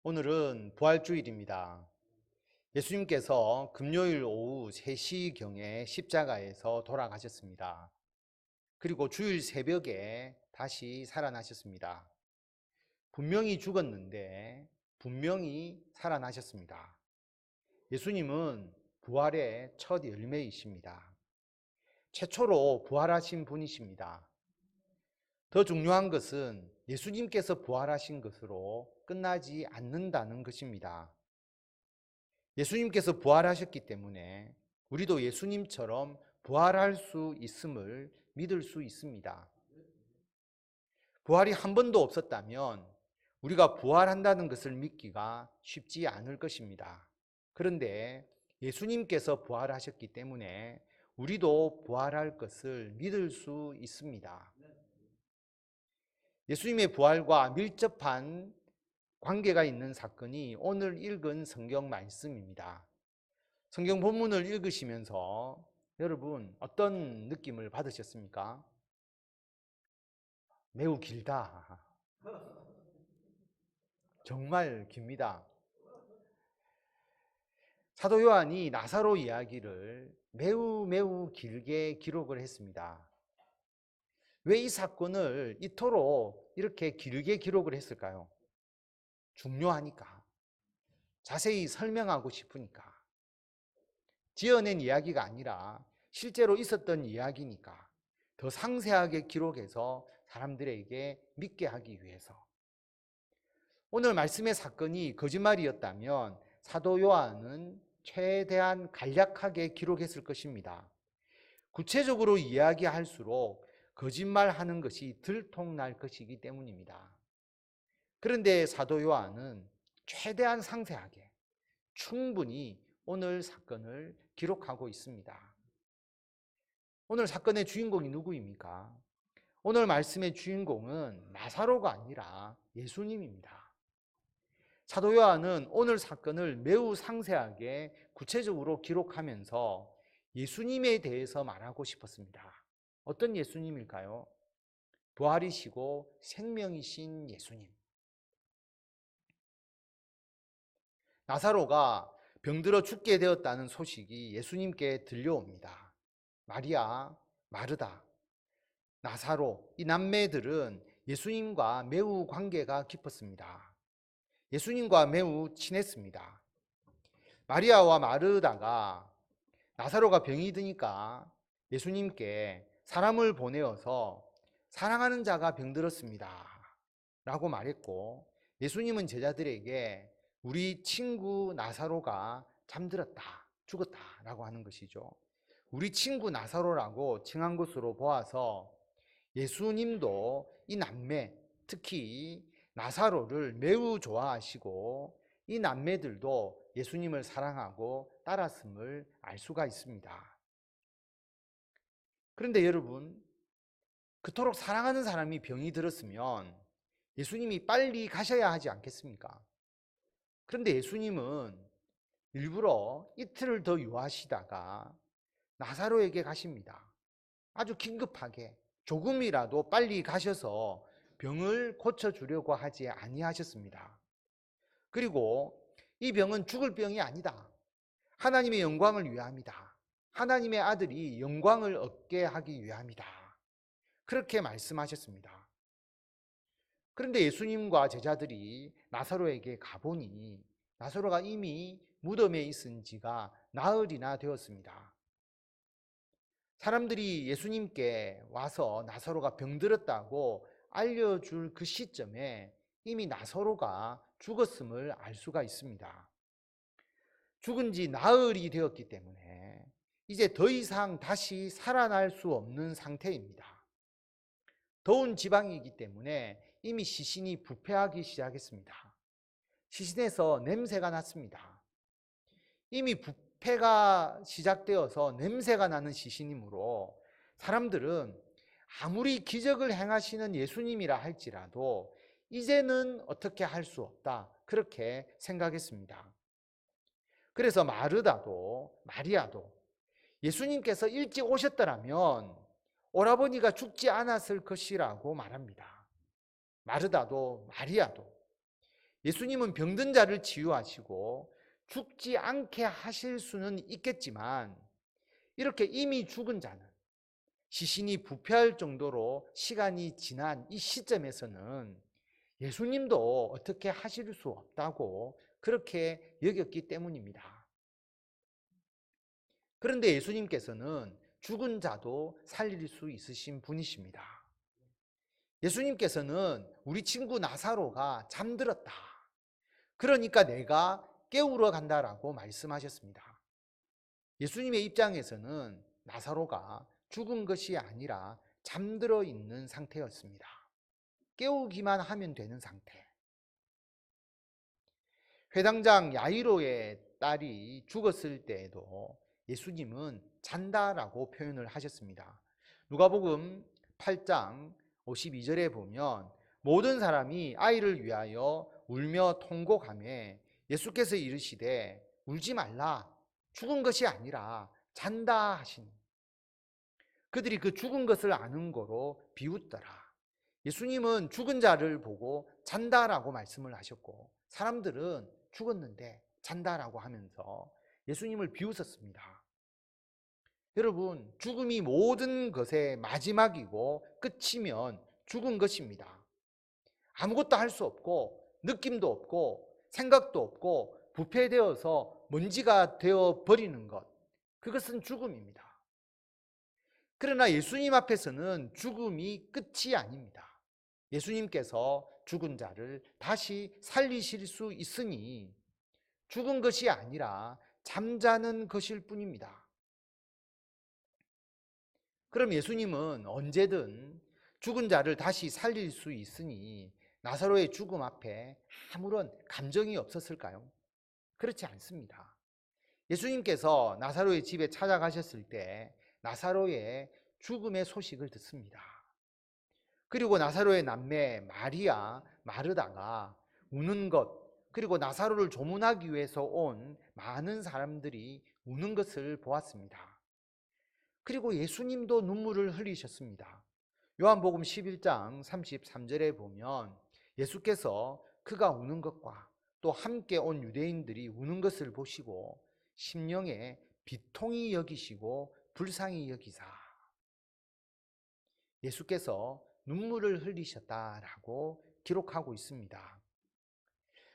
오늘은 부활주일입니다. 예수님께서 금요일 오후 3시경에 십자가에서 돌아가셨습니다. 그리고 주일 새벽에 다시 살아나셨습니다. 분명히 죽었는데 분명히 살아나셨습니다. 예수님은 부활의 첫 열매이십니다. 최초로 부활하신 분이십니다. 더 중요한 것은 예수님께서 부활하신 것으로 끝나지 않는다는 것입니다. 예수님께서 부활하셨기 때문에 우리도 예수님처럼 부활할 수 있음을 믿을 수 있습니다. 부활이 한 번도 없었다면 우리가 부활한다는 것을 믿기가 쉽지 않을 것입니다. 그런데 예수님께서 부활하셨기 때문에 우리도 부활할 것을 믿을 수 있습니다. 예수님의 부활과 밀접한 관계가 있는 사건이 오늘 읽은 성경 말씀입니다. 성경 본문을 읽으시면서 여러분 어떤 느낌을 받으셨습니까? 매우 길다. 정말 깁니다. 사도 요한이 나사로 이야기를 매우 길게 기록을 했습니다. 왜 이 사건을 이토록 이렇게 길게 기록을 했을까요? 중요하니까. 자세히 설명하고 싶으니까. 지어낸 이야기가 아니라 실제로 있었던 이야기니까 더 상세하게 기록해서 사람들에게 믿게 하기 위해서. 오늘 말씀의 사건이 거짓말이었다면 사도 요한은 최대한 간략하게 기록했을 것입니다. 구체적으로 이야기할수록 거짓말하는 것이 들통날 것이기 때문입니다. 그런데 사도 요한은 최대한 상세하게 충분히 오늘 사건을 기록하고 있습니다. 오늘 사건의 주인공이 누구입니까? 오늘 말씀의 주인공은 나사로가 아니라 예수님입니다. 사도 요한은 오늘 사건을 매우 상세하게 구체적으로 기록하면서 예수님에 대해서 말하고 싶었습니다. 어떤 예수님일까요? 부활이시고 생명이신 예수님. 나사로가 병들어 죽게 되었다는 소식이 예수님께 들려옵니다. 마리아, 마르다, 나사로, 이 남매들은 예수님과 매우 관계가 깊었습니다. 예수님과 매우 친했습니다. 마리아와 마르다가 나사로가 병이 드니까 예수님께 사람을 보내어서 사랑하는 자가 병들었습니다 라고 말했고, 예수님은 제자들에게 우리 친구 나사로가 잠들었다, 죽었다 라고 하는 것이죠. 우리 친구 나사로라고 칭한 것으로 보아서 예수님도 이 남매, 특히 나사로를 매우 좋아하시고 이 남매들도 예수님을 사랑하고 따랐음을 알 수가 있습니다. 그런데 여러분, 그토록 사랑하는 사람이 병이 들었으면 예수님이 빨리 가셔야 하지 않겠습니까? 그런데 예수님은 일부러 이틀을 더 유하시다가 나사로에게 가십니다. 아주 긴급하게 조금이라도 빨리 가셔서 병을 고쳐주려고 하지 아니하셨습니다. 그리고 이 병은 죽을 병이 아니다. 하나님의 영광을 위함이다. 하나님의 아들이 영광을 얻게 하기 위함이다. 그렇게 말씀하셨습니다. 그런데 예수님과 제자들이 나사로에게 가보니 나사로가 이미 무덤에 있은 지가 나흘이나 되었습니다. 사람들이 예수님께 와서 나사로가 병들었다고 알려줄 그 시점에 이미 나사로가 죽었음을 알 수가 있습니다. 죽은 지 나흘이 되었기 때문에 이제 더 이상 다시 살아날 수 없는 상태입니다. 더운 지방이기 때문에 이미 시신이 부패하기 시작했습니다. 시신에서 냄새가 났습니다. 이미 부패가 시작되어서 냄새가 나는 시신이므로 사람들은 아무리 기적을 행하시는 예수님이라 할지라도 이제는 어떻게 할 수 없다, 그렇게 생각했습니다. 그래서 마르다도 마리아도 예수님께서 일찍 오셨더라면 오라버니가 죽지 않았을 것이라고 말합니다. 마르다도 마리아도 예수님은 병든 자를 치유하시고 죽지 않게 하실 수는 있겠지만, 이렇게 이미 죽은 자는, 시신이 부패할 정도로 시간이 지난 이 시점에서는 예수님도 어떻게 하실 수 없다고 그렇게 여겼기 때문입니다. 그런데 예수님께서는 죽은 자도 살릴 수 있으신 분이십니다. 예수님께서는 우리 친구 나사로가 잠들었다, 그러니까 내가 깨우러 간다라고 말씀하셨습니다. 예수님의 입장에서는 나사로가 죽은 것이 아니라 잠들어 있는 상태였습니다. 깨우기만 하면 되는 상태. 회당장 야이로의 딸이 죽었을 때에도 예수님은 잔다라고 표현을 하셨습니다. 누가복음 8장 52절에 보면 모든 사람이 아이를 위하여 울며 통곡하며 예수께서 이르시되 울지 말라, 죽은 것이 아니라 잔다 하시니, 그들이 그 죽은 것을 아는 거로 비웃더라. 예수님은 죽은 자를 보고 잔다라고 말씀을 하셨고, 사람들은 죽었는데 잔다라고 하면서 예수님을 비웃었습니다. 여러분, 죽음이 모든 것의 마지막이고 끝이면 죽은 것입니다. 아무것도 할 수 없고 느낌도 없고 생각도 없고 부패되어서 먼지가 되어 버리는 것, 그것은 죽음입니다. 그러나 예수님 앞에서는 죽음이 끝이 아닙니다. 예수님께서 죽은 자를 다시 살리실 수 있으니 죽은 것이 아니라 잠자는 것일 뿐입니다. 그럼 예수님은 언제든 죽은 자를 다시 살릴 수 있으니 나사로의 죽음 앞에 아무런 감정이 없었을까요? 그렇지 않습니다. 예수님께서 나사로의 집에 찾아가셨을 때 나사로의 죽음의 소식을 듣습니다. 그리고 나사로의 남매 마리아, 마르다가 우는 것, 그리고 나사로를 조문하기 위해서 온 많은 사람들이 우는 것을 보았습니다. 그리고 예수님도 눈물을 흘리셨습니다. 요한복음 11장 33절에 보면 예수께서 그가 우는 것과 또 함께 온 유대인들이 우는 것을 보시고 심령에 비통히 여기시고 불쌍히 여기사, 예수께서 눈물을 흘리셨다라고 기록하고 있습니다.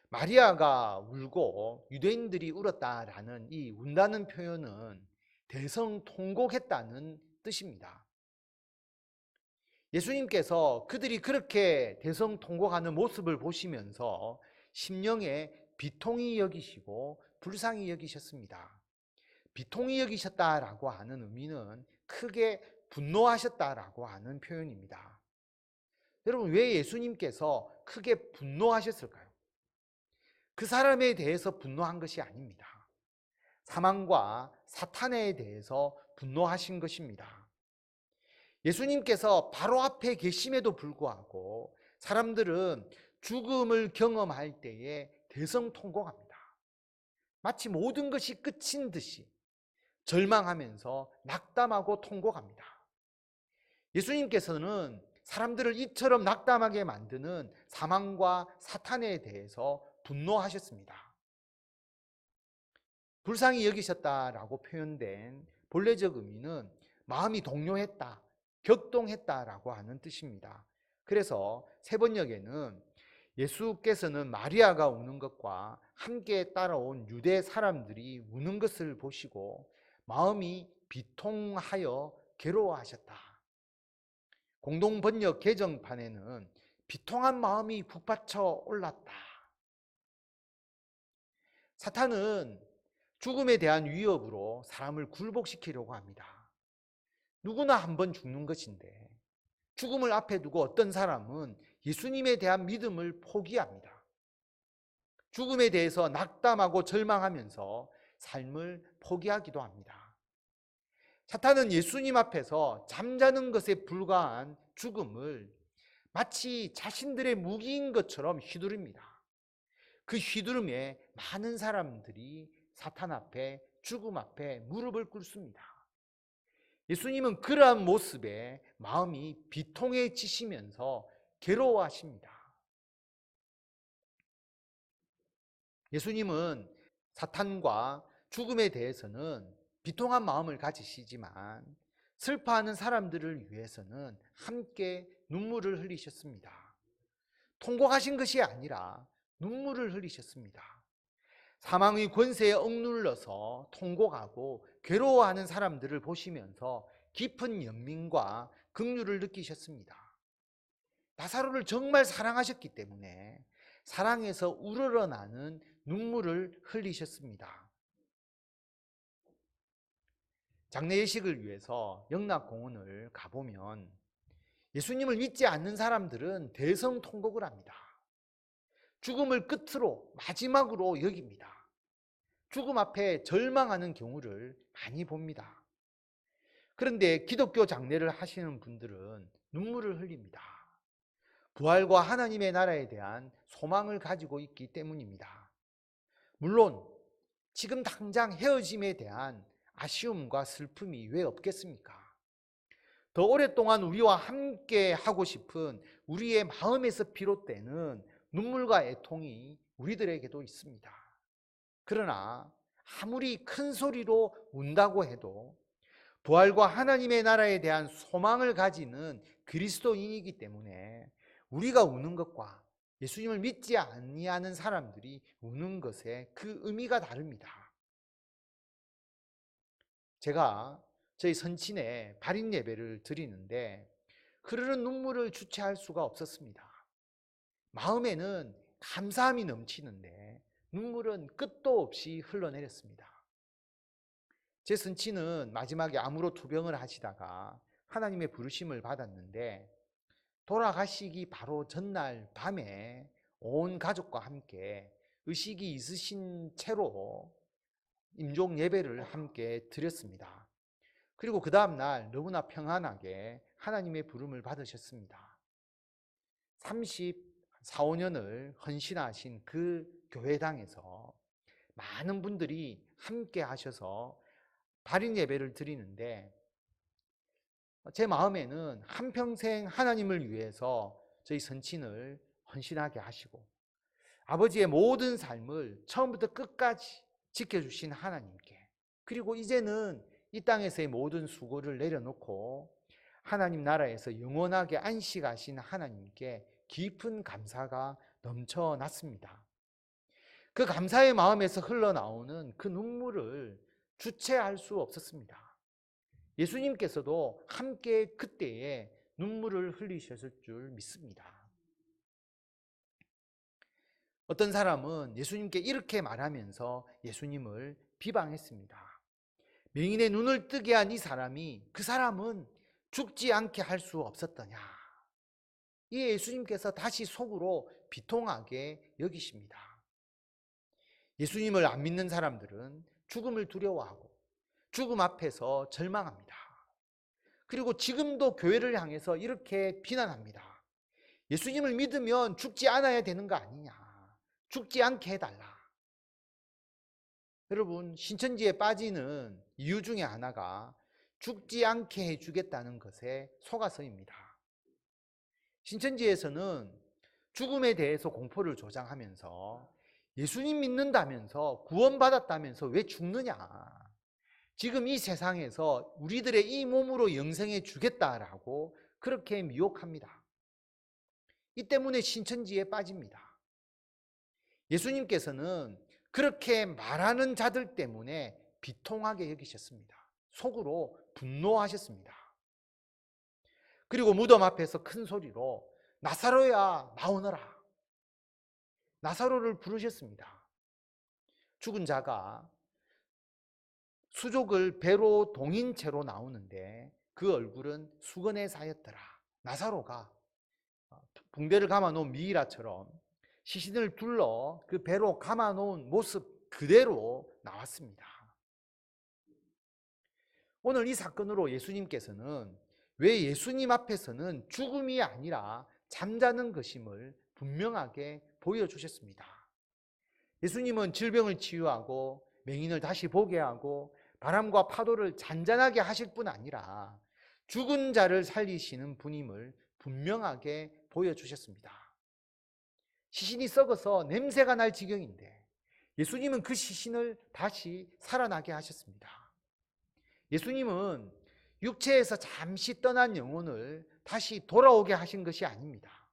마리아가 울고 유대인들이 울었다라는 이 운다는 표현은 대성통곡했다는 뜻입니다. 예수님께서 그들이 그렇게 대성통곡하는 모습을 보시면서 심령에 비통히 여기시고 불쌍히 여기셨습니다. 비통히 여기셨다라고 하는 의미는 크게 분노하셨다라고 하는 표현입니다. 여러분, 왜 예수님께서 크게 분노하셨을까요? 그 사람에 대해서 분노한 것이 아닙니다. 사망과 사탄에 대해서 분노하신 것입니다. 예수님께서 바로 앞에 계심에도 불구하고 사람들은 죽음을 경험할 때에 대성통곡합니다. 마치 모든 것이 끝인 듯이 절망하면서 낙담하고 통곡합니다. 예수님께서는 사람들을 이처럼 낙담하게 만드는 사망과 사탄에 대해서 분노하셨습니다. 불쌍히 여기셨다라고 표현된 본래적 의미는 마음이 동요했다, 격동했다라고 하는 뜻입니다. 그래서 세번역에는 예수께서는 마리아가 우는 것과 함께 따라온 유대 사람들이 우는 것을 보시고 마음이 비통하여 괴로워하셨다. 공동번역 개정판에는 비통한 마음이 북받쳐 올랐다. 사탄은 죽음에 대한 위협으로 사람을 굴복시키려고 합니다. 누구나 한 번 죽는 것인데 죽음을 앞에 두고 어떤 사람은 예수님에 대한 믿음을 포기합니다. 죽음에 대해서 낙담하고 절망하면서 삶을 포기하기도 합니다. 사탄은 예수님 앞에서 잠자는 것에 불과한 죽음을 마치 자신들의 무기인 것처럼 휘두릅니다. 그 휘두름에 많은 사람들이 사탄 앞에, 죽음 앞에 무릎을 꿇습니다. 예수님은 그러한 모습에 마음이 비통해지시면서 괴로워하십니다. 예수님은 사탄과 죽음에 대해서는 비통한 마음을 가지시지만 슬퍼하는 사람들을 위해서는 함께 눈물을 흘리셨습니다. 통곡하신 것이 아니라 눈물을 흘리셨습니다. 사망의 권세에 억눌러서 통곡하고 괴로워하는 사람들을 보시면서 깊은 연민과 긍휼을 느끼셨습니다. 나사로를 정말 사랑하셨기 때문에 사랑에서 우러러나는 눈물을 흘리셨습니다. 장례 예식을 위해서 영락공원을 가보면 예수님을 믿지 않는 사람들은 대성통곡을 합니다. 죽음을 끝으로 마지막으로 여깁니다. 죽음 앞에 절망하는 경우를 많이 봅니다. 그런데 기독교 장례를 하시는 분들은 눈물을 흘립니다. 부활과 하나님의 나라에 대한 소망을 가지고 있기 때문입니다. 물론 지금 당장 헤어짐에 대한 아쉬움과 슬픔이 왜 없겠습니까? 더 오랫동안 우리와 함께 하고 싶은 우리의 마음에서 비롯되는 눈물과 애통이 우리들에게도 있습니다. 그러나 아무리 큰 소리로 운다고 해도 부활과 하나님의 나라에 대한 소망을 가지는 그리스도인이기 때문에 우리가 우는 것과 예수님을 믿지 아니하는 사람들이 우는 것의 그 의미가 다릅니다. 제가 저희 선친에 발인 예배를 드리는데 흐르는 눈물을 주체할 수가 없었습니다. 마음에는 감사함이 넘치는데 눈물은 끝도 없이 흘러내렸습니다. 제 선친은 마지막에 암으로 투병을 하시다가 하나님의 부르심을 받았는데 돌아가시기 바로 전날 밤에 온 가족과 함께 의식이 있으신 채로 임종 예배를 함께 드렸습니다. 그리고 그 다음날 너무나 평안하게 하나님의 부름을 받으셨습니다. 34, 5년을 헌신하신 그 교회당에서 많은 분들이 함께 하셔서 발인 예배를 드리는데 제 마음에는 한평생 하나님을 위해서 저희 선친을 헌신하게 하시고 아버지의 모든 삶을 처음부터 끝까지 지켜주신 하나님께, 그리고 이제는 이 땅에서의 모든 수고를 내려놓고 하나님 나라에서 영원하게 안식하신 하나님께 깊은 감사가 넘쳐났습니다. 그 감사의 마음에서 흘러나오는 그 눈물을 주체할 수 없었습니다. 예수님께서도 함께 그때에 눈물을 흘리셨을 줄 믿습니다. 어떤 사람은 예수님께 이렇게 말하면서 예수님을 비방했습니다. 맹인의 눈을 뜨게 한 이 사람이 그 사람은 죽지 않게 할 수 없었더냐. 이에 예수님께서 다시 속으로 비통하게 여기십니다. 예수님을 안 믿는 사람들은 죽음을 두려워하고 죽음 앞에서 절망합니다. 그리고 지금도 교회를 향해서 이렇게 비난합니다. 예수님을 믿으면 죽지 않아야 되는 거 아니냐. 죽지 않게 해달라. 여러분, 신천지에 빠지는 이유 중에 하나가 죽지 않게 해주겠다는 것에 속아서입니다. 신천지에서는 죽음에 대해서 공포를 조장하면서 예수님 믿는다면서 구원받았다면서 왜 죽느냐. 지금 이 세상에서 우리들의 이 몸으로 영생해 주겠다라고 그렇게 미혹합니다. 이 때문에 신천지에 빠집니다. 예수님께서는 그렇게 말하는 자들 때문에 비통하게 여기셨습니다. 속으로 분노하셨습니다. 그리고 무덤 앞에서 큰 소리로 나사로야 나오너라. 나사로를 부르셨습니다. 죽은 자가 수족을 배로 동인 채로 나오는데 그 얼굴은 수건에 쌓였더라. 나사로가 붕대를 감아놓은 미이라처럼 시신을 둘러 그 배로 감아놓은 모습 그대로 나왔습니다. 오늘 이 사건으로 예수님께서는 왜 예수님 앞에서는 죽음이 아니라 잠자는 것임을 분명하게 보여주셨습니다. 예수님은 질병을 치유하고 맹인을 다시 보게 하고 바람과 파도를 잔잔하게 하실 뿐 아니라 죽은 자를 살리시는 분임을 분명하게 보여주셨습니다. 시신이 썩어서 냄새가 날 지경인데 예수님은 그 시신을 다시 살아나게 하셨습니다. 예수님은 육체에서 잠시 떠난 영혼을 다시 돌아오게 하신 것이 아닙니다.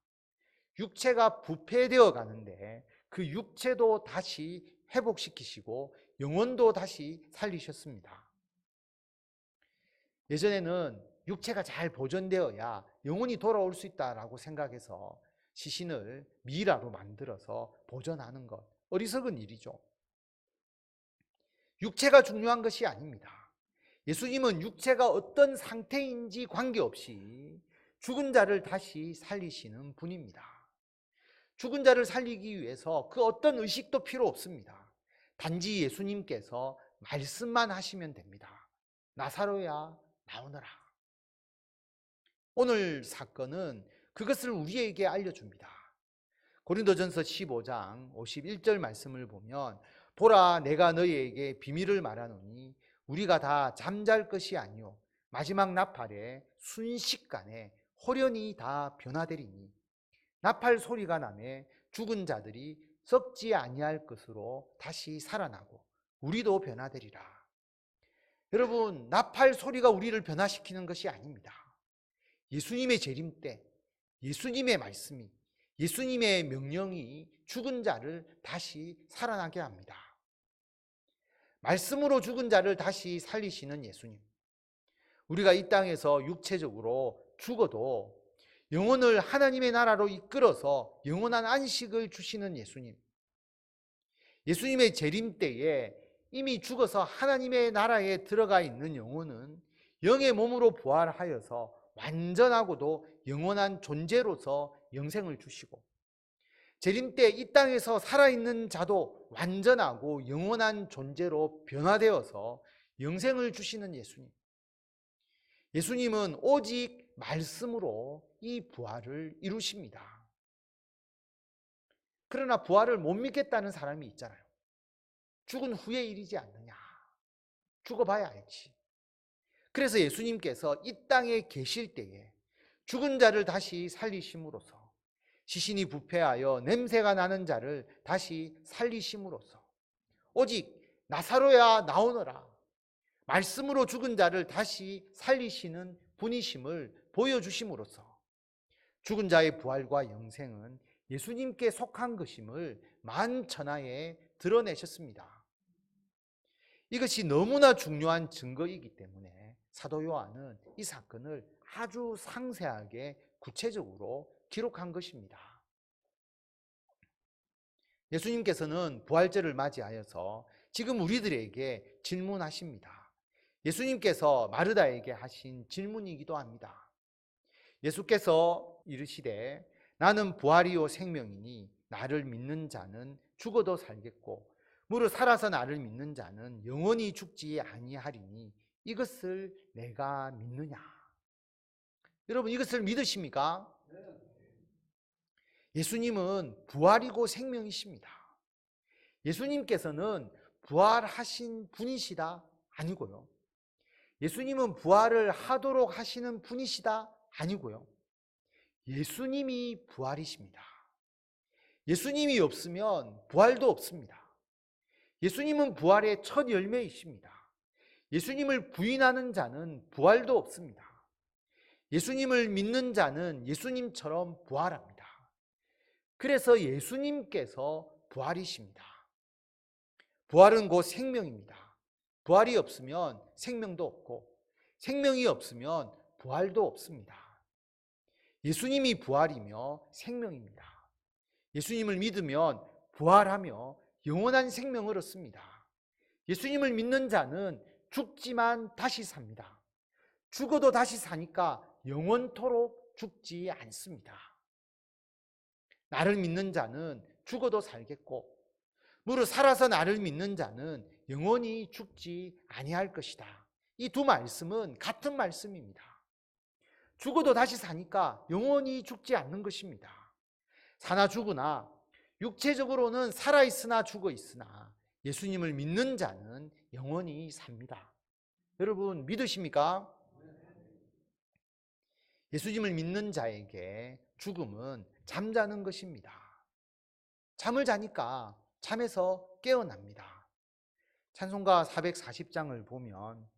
육체가 부패되어 가는데 그 육체도 다시 회복시키시고 영혼도 다시 살리셨습니다. 예전에는 육체가 잘 보존되어야 영혼이 돌아올 수 있다라고 생각해서 시신을 미라로 만들어서 보존하는 것, 어리석은 일이죠. 육체가 중요한 것이 아닙니다. 예수님은 육체가 어떤 상태인지 관계없이 죽은 자를 다시 살리시는 분입니다. 죽은 자를 살리기 위해서 그 어떤 의식도 필요 없습니다. 단지 예수님께서 말씀만 하시면 됩니다. 나사로야 나오너라. 오늘 사건은 그것을 우리에게 알려줍니다. 고린도전서 15장 51절 말씀을 보면 보라 내가 너희에게 비밀을 말하노니 우리가 다 잠잘 것이 아니요 마지막 나팔에 순식간에 호련히 다 변화되리니 나팔 소리가 나매 죽은 자들이 썩지 아니할 것으로 다시 살아나고 우리도 변화되리라. 여러분, 나팔 소리가 우리를 변화시키는 것이 아닙니다. 예수님의 재림 때 예수님의 말씀이, 예수님의 명령이 죽은 자를 다시 살아나게 합니다. 말씀으로 죽은 자를 다시 살리시는 예수님. 우리가 이 땅에서 육체적으로 죽어도 영혼을 하나님의 나라로 이끌어서 영원한 안식을 주시는 예수님. 예수님의 재림 때에 이미 죽어서 하나님의 나라에 들어가 있는 영혼은 영의 몸으로 부활하여서 완전하고도 영원한 존재로서 영생을 주시고, 재림 때 이 땅에서 살아있는 자도 완전하고 영원한 존재로 변화되어서 영생을 주시는 예수님. 예수님은 오직 말씀으로 이 부활을 이루십니다. 그러나 부활을 못 믿겠다는 사람이 있잖아요. 죽은 후의 일이지 않느냐. 죽어봐야 알지. 그래서 예수님께서 이 땅에 계실 때에 죽은 자를 다시 살리심으로써, 시신이 부패하여 냄새가 나는 자를 다시 살리심으로써, 오직 나사로야 나오너라, 말씀으로 죽은 자를 다시 살리시는 분이심을 보여주심으로써 죽은 자의 부활과 영생은 예수님께 속한 것임을 만천하에 드러내셨습니다. 이것이 너무나 중요한 증거이기 때문에 사도 요한은 이 사건을 아주 상세하게 구체적으로 기록한 것입니다. 예수님께서는 부활절을 맞이하여서 지금 우리들에게 질문하십니다. 예수님께서 마르다에게 하신 질문이기도 합니다. 예수께서 이르시되 나는 부활이요 생명이니 나를 믿는 자는 죽어도 살겠고 무릇 살아서 나를 믿는 자는 영원히 죽지 아니하리니 이것을 내가 믿느냐? 여러분, 이것을 믿으십니까? 예수님은 부활이고 생명이십니다. 예수님께서는 부활하신 분이시다 아니고요, 예수님은 부활을 하도록 하시는 분이시다 아니고요, 예수님이 부활이십니다. 예수님이 없으면 부활도 없습니다. 예수님은 부활의 첫 열매이십니다. 예수님을 부인하는 자는 부활도 없습니다. 예수님을 믿는 자는 예수님처럼 부활합니다. 그래서 예수님께서 부활이십니다. 부활은 곧 생명입니다. 부활이 없으면 생명도 없고 생명이 없으면 부활도 없습니다. 예수님이 부활이며 생명입니다. 예수님을 믿으면 부활하며 영원한 생명을 얻습니다. 예수님을 믿는 자는 죽지만 다시 삽니다. 죽어도 다시 사니까 영원토록 죽지 않습니다. 나를 믿는 자는 죽어도 살겠고 무릇 살아서 나를 믿는 자는 영원히 죽지 아니할 것이다. 이 두 말씀은 같은 말씀입니다. 죽어도 다시 사니까 영원히 죽지 않는 것입니다. 사나 죽으나 육체적으로는 살아있으나 죽어있으나 예수님을 믿는 자는 영원히 삽니다. 여러분, 믿으십니까? 예수님을 믿는 자에게 죽음은 잠자는 것입니다. 잠을 자니까 잠에서 깨어납니다. 찬송가 440장을 보면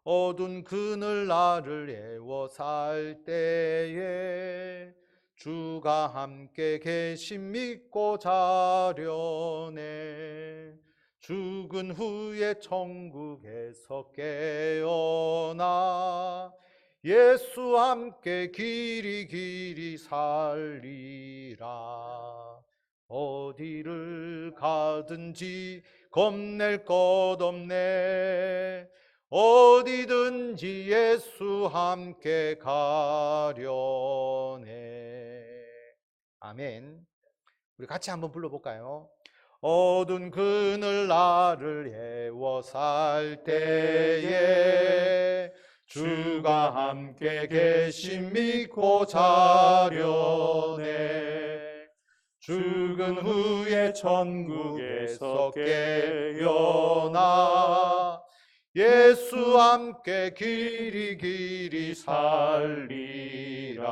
어두운 그늘 나를 애워 살 때에 주가 함께 계심 믿고 자려네. 죽은 후에 천국에서 깨어나 예수 함께 길이 길이 살리라. 어디를 가든지 겁낼 것 없네. 어디든지 예수 함께 가려네. 아멘. 우리 같이 한번 불러볼까요? 어두운 그늘 나를 애워 살 때에 주가 함께 계심 믿고 자려네. 죽은 후에 천국에서 깨어나 예수 함께 길이 길이 살리라.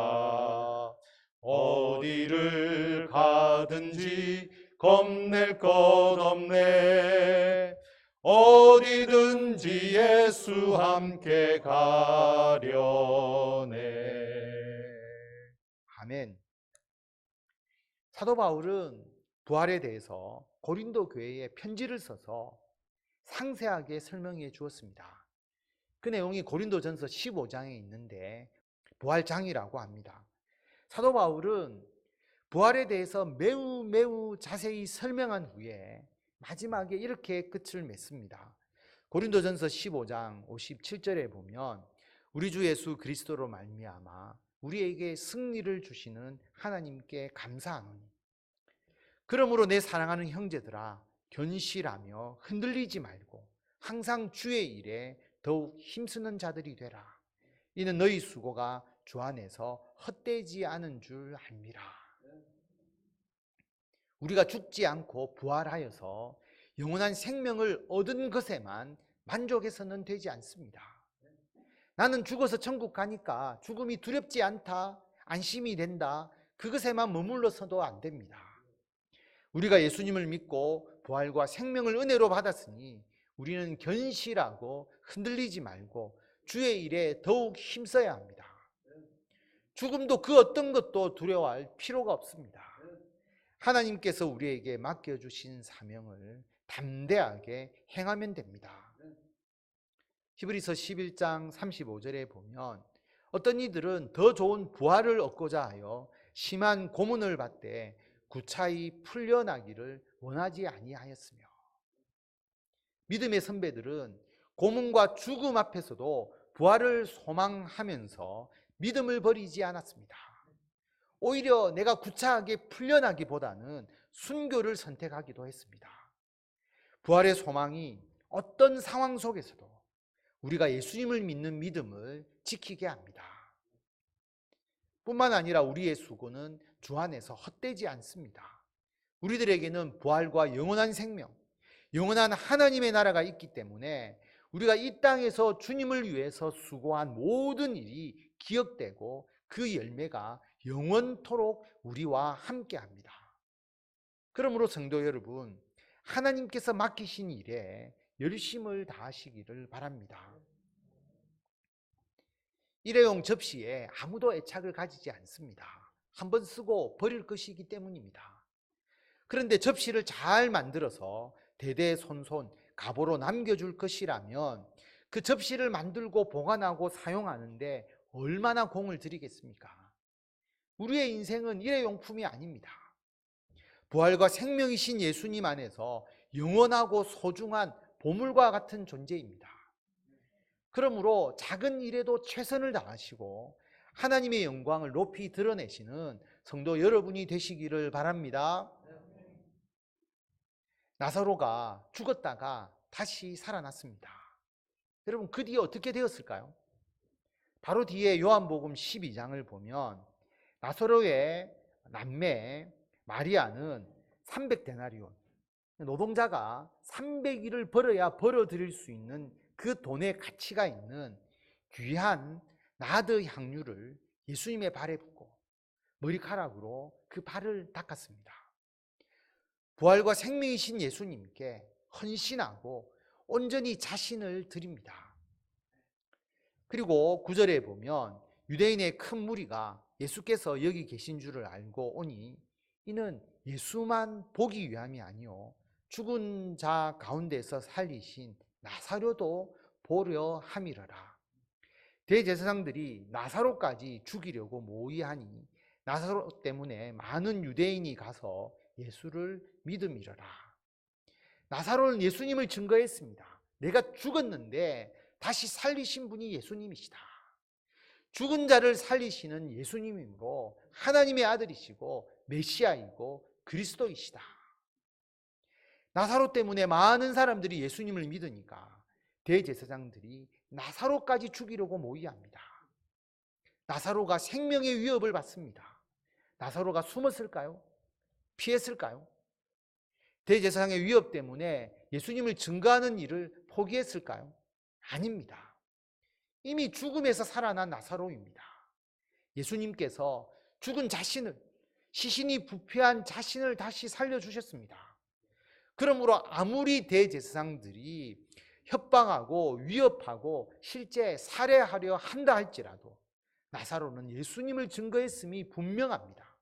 어디를 가든지 겁낼 것 없네. 어디든지 예수 함께 가려네. 아멘. 사도 바울은 부활에 대해서 고린도 교회에 편지를 써서 상세하게 설명해 주었습니다. 그 내용이 고린도전서 15장에 있는데 부활장이라고 합니다. 사도 바울은 부활에 대해서 매우 자세히 설명한 후에 마지막에 이렇게 끝을 맺습니다. 고린도전서 15장 57절에 보면 우리 주 예수 그리스도로 말미암아 우리에게 승리를 주시는 하나님께 감사하노니 그러므로 내 사랑하는 형제들아 견실하며 흔들리지 말고 항상 주의 일에 더욱 힘쓰는 자들이 되라. 이는 너희 수고가 주 안에서 헛되지 않은 줄 알미라. 우리가 죽지 않고 부활하여서 영원한 생명을 얻은 것에만 만족해서는 되지 않습니다. 나는 죽어서 천국 가니까 죽음이 두렵지 않다, 안심이 된다, 그것에만 머물러서도 안 됩니다. 우리가 예수님을 믿고 부활과 생명을 은혜로 받았으니 우리는 견실하고 흔들리지 말고 주의 일에 더욱 힘써야 합니다. 죽음도 그 어떤 것도 두려워할 필요가 없습니다. 하나님께서 우리에게 맡겨주신 사명을 담대하게 행하면 됩니다. 히브리서 11장 35절에 보면 어떤 이들은 더 좋은 부활을 얻고자 하여 심한 고문을 받되 구차히 풀려나기를 원하지 아니하였으며, 믿음의 선배들은 고문과 죽음 앞에서도 부활을 소망하면서 믿음을 버리지 않았습니다. 오히려 내가 구차하게 풀려나기보다는 순교를 선택하기도 했습니다. 부활의 소망이 어떤 상황 속에서도 우리가 예수님을 믿는 믿음을 지키게 합니다. 뿐만 아니라 우리의 수고는 주 안에서 헛되지 않습니다. 우리들에게는 부활과 영원한 생명, 영원한 하나님의 나라가 있기 때문에 우리가 이 땅에서 주님을 위해서 수고한 모든 일이 기억되고 그 열매가 영원토록 우리와 함께합니다. 그러므로 성도 여러분, 하나님께서 맡기신 일에 열심을 다하시기를 바랍니다. 일회용 접시에 아무도 애착을 가지지 않습니다. 한번 쓰고 버릴 것이기 때문입니다. 그런데 접시를 잘 만들어서 대대손손 가보로 남겨줄 것이라면 그 접시를 만들고 보관하고 사용하는데 얼마나 공을 들이겠습니까? 우리의 인생은 일회용품이 아닙니다. 부활과 생명이신 예수님 안에서 영원하고 소중한 보물과 같은 존재입니다. 그러므로 작은 일에도 최선을 다하시고 하나님의 영광을 높이 드러내시는 성도 여러분이 되시기를 바랍니다. 나사로가 죽었다가 다시 살아났습니다. 여러분, 그 뒤에 어떻게 되었을까요? 바로 뒤에 요한복음 12장을 보면 나사로의 남매 마리아는 300데나리온, 노동자가 300일을 벌어야 벌어들일 수 있는 그 돈의 가치가 있는 귀한 나드 향유를 예수님의 발에 붓고 머리카락으로 그 발을 닦았습니다. 부활과 생명이신 예수님께 헌신하고 온전히 자신을 드립니다. 그리고 9절에 보면 유대인의 큰 무리가 예수께서 여기 계신 줄을 알고 오니 이는 예수만 보기 위함이 아니요 죽은 자 가운데서 살리신 나사로도 보려 함이러라. 대제사장들이 나사로까지 죽이려고 모의하니 나사로 때문에 많은 유대인이 가서 예수를 믿음이러라. 나사로는 예수님을 증거했습니다. 내가 죽었는데 다시 살리신 분이 예수님이시다. 죽은 자를 살리시는 예수님이므로 하나님의 아들이시고 메시아이고 그리스도이시다. 나사로 때문에 많은 사람들이 예수님을 믿으니까 대제사장들이 나사로까지 죽이려고 모의합니다. 나사로가 생명의 위협을 받습니다. 나사로가 숨었을까요? 피했을까요? 대제사장의 위협 때문에 예수님을 증거하는 일을 포기했을까요? 아닙니다. 이미 죽음에서 살아난 나사로입니다. 예수님께서 죽은 자신을, 시신이 부패한 자신을 다시 살려주셨습니다. 그러므로 아무리 대제사장들이 협박하고 위협하고 실제 살해하려 한다 할지라도 나사로는 예수님을 증거했음이 분명합니다.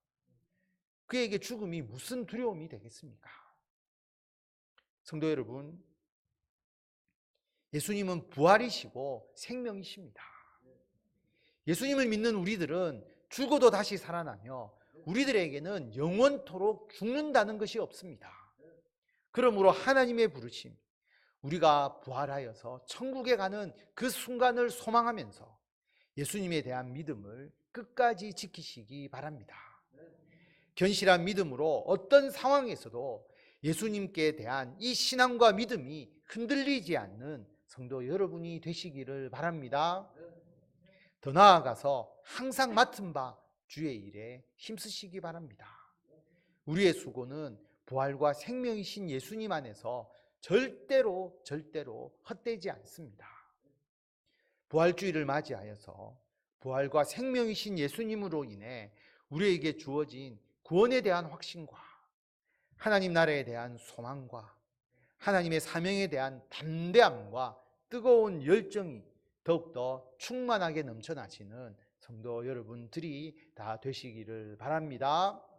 그에게 죽음이 무슨 두려움이 되겠습니까? 성도 여러분, 예수님은 부활이시고 생명이십니다. 예수님을 믿는 우리들은 죽어도 다시 살아나며 우리들에게는 영원토록 죽는다는 것이 없습니다. 그러므로 하나님의 부르심, 우리가 부활하여서 천국에 가는 그 순간을 소망하면서 예수님에 대한 믿음을 끝까지 지키시기 바랍니다. 견실한 믿음으로 어떤 상황에서도 예수님께 대한 이 신앙과 믿음이 흔들리지 않는 성도 여러분이 되시기를 바랍니다. 더 나아가서 항상 맡은 바 주의 일에 힘쓰시기 바랍니다. 우리의 수고는 부활과 생명이신 예수님 안에서 절대로 헛되지 않습니다. 부활주의를 맞이하여서 부활과 생명이신 예수님으로 인해 우리에게 주어진 구원에 대한 확신과 하나님 나라에 대한 소망과 하나님의 사명에 대한 담대함과 뜨거운 열정이 더욱더 충만하게 넘쳐나시는 성도 여러분들이 다 되시기를 바랍니다.